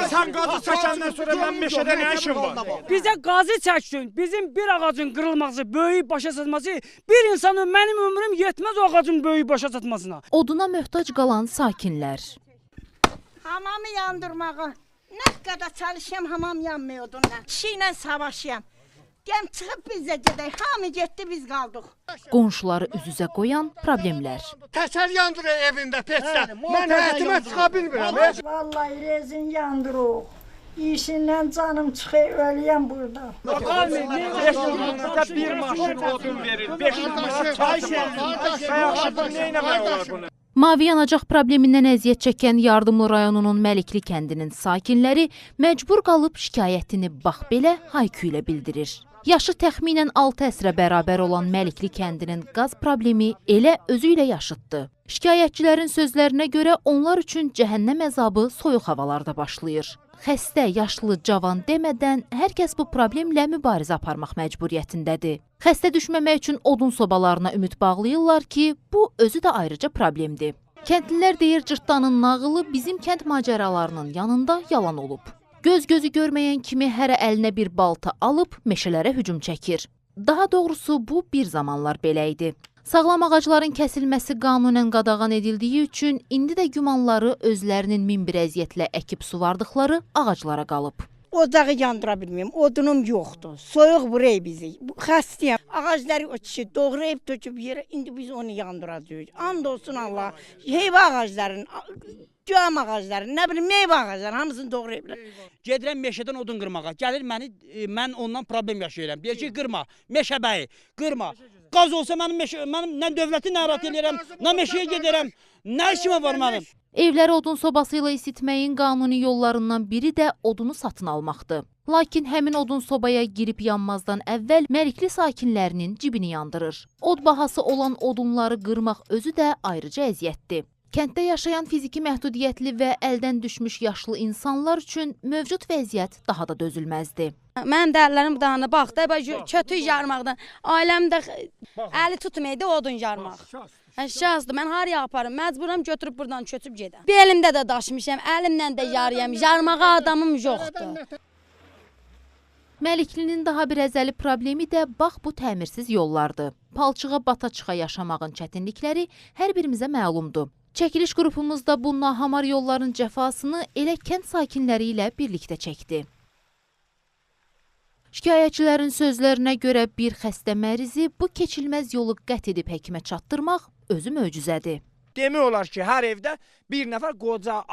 Sen gazı çəkəndən sonra mən meşədə nə işim var? Bizə qazı çəksin. Bizim bir ağacın qırılması, böyük başa çatması, bir insanın mənim ömrüm yetməz o ağacın böyük başa çatmasına. Oduna möhtac qalan sakinlər. Hamamı yandırmağa. Nə qədər çalışayım, hamam yanmıyor odunla. Kişi ilə savaşıyam. Gəm çıxıb bizə gedək, hamı getdi, biz qaldıq. Qonşuları üz-üzə qoyan problemlər. Təkər yandırır evində, peçdə. Mən həyətimə çıxa bilmirəm. Vallahi rezin yandırıq. İşindən canım çıxır, ölüyəm burada. Bir maşın odun verir, 5 maşın çay verir. Mavi yanacaq problemindən əziyyət çəkən Yardımlı rayonunun Məlikli kəndinin sakinləri məcbur qalıb şikayətini bax belə haykü ilə bildirir. Yaşı təxminən 6 əsrə bərabər olan Məlikli kəndinin qaz problemi elə özü ilə yaşıddı. Şikayətçilərin sözlərinə görə onlar üçün cəhənnəm əzabı soyuq havalarda başlayır. Xəstə, yaşlı, cavan demədən hər kəs bu problemlə mübarizə aparmaq məcburiyyətindədir. Xəstə düşməmək üçün odun sobalarına ümid bağlayırlar ki, bu özü də ayrıca problemdir. Kəndlilər deyir, cırtdanın nağılı bizim kənd macəralarının yanında yalan olub. Göz-gözü görməyən kimi hərə əlinə bir balta alıb meşələrə hücum çəkir. Daha doğrusu bu bir zamanlar belə idi. Sağlam ağacların kəsilməsi qanunən qadağan edildiyi üçün indi də gümanları özlərinin min bir əziyyətlə əkib suvardıqları ağaclara qalıb. Ocağı yandıra bilməyim, odunum yoxdur. Soyuq vurur bizi. Xəstəyəm. Ağacları o kişi doğrayıb töküb yerə, indi biz onu yandıracağıq. And olsun Allah. Heyva ağaclarının, göğəm ağaclarının, nə bilim meyvə ağaclarının hamısını doğrayıblar. Gedirəm meşədən odun qırmağa. Gəlir mən ondan problem yaşayıram. Deyir ki, qırma, meşə bəyi, qırma. Qaz olsa mənim nə dövləti narahat edirəm, nə meşəyə gedirəm, nə işimə var mənim. Evləri odun sobası ilə isitməyin qanuni yollarından biri də odunu satın almaqdır. Lakin həmin odun sobaya girib yanmazdan əvvəl Məlikli sakinlərinin cibini yandırır. Od bahası olan odunları qırmaq özü də ayrıca əziyyətdir. Kənddə yaşayan fiziki məhdudiyyətli və əldən düşmüş yaşlı insanlar üçün mövcud vəziyyət daha da dözülməzdir. Mənim dərlərim dağına baxdı, kötü yarmaqdan. Ailəm də əli tutmaydı odun yarmaq. Şahsdır, mən haraya aparım, məcburam götürüb buradan köçüb gedəm. Belimdə də daşmışam, əlimlə də yarıyam, yarmağa adamım yoxdur. Məliklinin daha bir əzəli problemi də bax bu təmirsiz yollardır. Palçığa bata-çıxa yaşamağın çətinlikləri hər birimizə məlumdur. Çəkiliş qrupumuz da bu nahamar yolların cəfasını elə kənd sakinləri ilə birlikdə çəkdi. Şikayətçilərin sözlərinə görə bir xəstə mərizi bu keçilməz yolu qət edib həkimə çatdırmaq özü möcüzədir. Demək olar ki, hər evdə bir nəfər qoca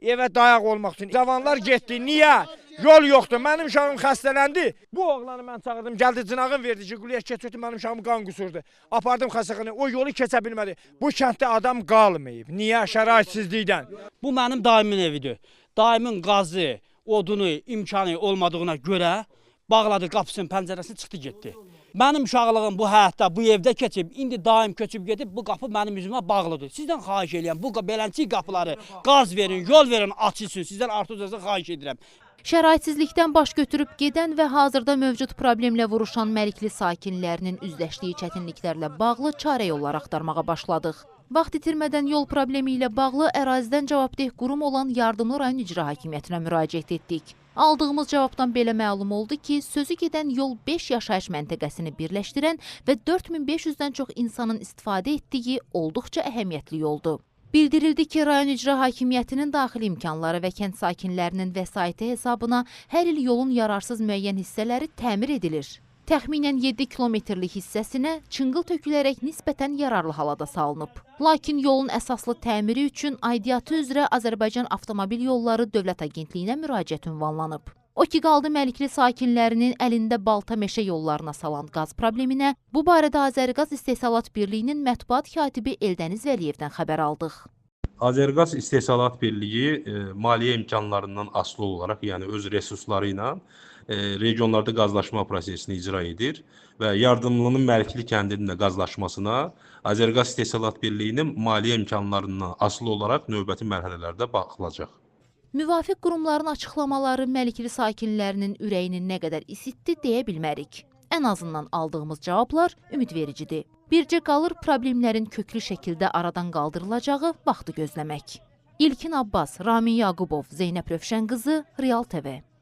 evə dayaq olmaq üçün cavanlar getdi. Niyə? Yol yoxdur. Mənim uşağım xəstələndi. Bu oğlanı mən çağırdım, gəldi cınağın verdi ki, qulya keçirdi, mənim uşağım qan qusurdu. Apardım xəstəxanaya, o yolu keçə bilmədi. Bu kənddə adam qalmayıb. Niyə? Şəraitsizlikdən. Bu mənim daimin evidir. Daimin qazı, odunu, imkanı olmadığına görə bağladı qapısının pəncərəsini, çıxdı getdi. Mənim uşaqlığım bu həyatda, bu evdə keçib, indi daim köçüb gedib, bu qapı mənim üzümə bağlıdır. Sizdən xahiş edirəm, bu belənçik qapıları qaz verin, yol verin, açılsın. Sizdən artıq xahiş edirəm. Şəraitsizlikdən baş götürüb gedən və hazırda mövcud problemlə vuruşan Məlikli sakinlərinin üzləşdiyi çətinliklərlə bağlı çarə yollar axtarmağa başladıq. Vaxt itirmədən yol problemi ilə bağlı ərazidən cavabdeh qurum olan Yardımlı rayon icra hakimiyyətinə müraciət etdik. Aldığımız cavabdan belə məlum oldu ki, sözü gedən yol 5 yaşayış məntəqəsini birləşdirən və 4500-dən çox insanın istifadə etdiyi olduqca əhəmiyyətli yoldur. Bildirildi ki, rayon icra hakimiyyətinin daxili imkanları və kənd sakinlərinin vəsaiti hesabına hər il yolun yararsız müəyyən hissələri təmir edilir. Təxminən 7 kilometrlik hissəsinə çınqıl tökülərək nisbətən yararlı halada salınıb. Lakin yolun əsaslı təmiri üçün aidiyyatı üzrə Azərbaycan Avtomobil Yolları Dövlət Agentliyinə müraciət ünvanlanıb. O ki, qaldı Məlikli sakinlərinin əlində balta meşə yollarına salan qaz probleminə, bu barədə Azərqaz İstehsalat Birliyinin mətbuat katibi Eldəniz Vəliyevdən xəbər aldıq. Azərqaz İstehsalat Birliyi maliyyə imkanlarından asılı olaraq, yəni öz resursları ilə regionlarda qazlaşma prosesini icra edir və Yardımlının Məlikli kəndinin də qazlaşmasına Azərqaz İstehsalat Birliyinin maliyyə imkanlarından asılı olaraq növbəti mərhələlərdə baxılacaq. Müvafiq qurumların açıqlamaları Məlikli sakinlərinin ürəyini nə qədər isitdi deyə bilmərik. Ən azından aldığımız cavablar ümidvericidir. Bircə qalır problemlərin köklü şəkildə aradan qaldırılacağı vaxtı gözləmək. İlkin Abbas, Ramin Yaqubov, Zeynəb Rövşənqızı, Real TV.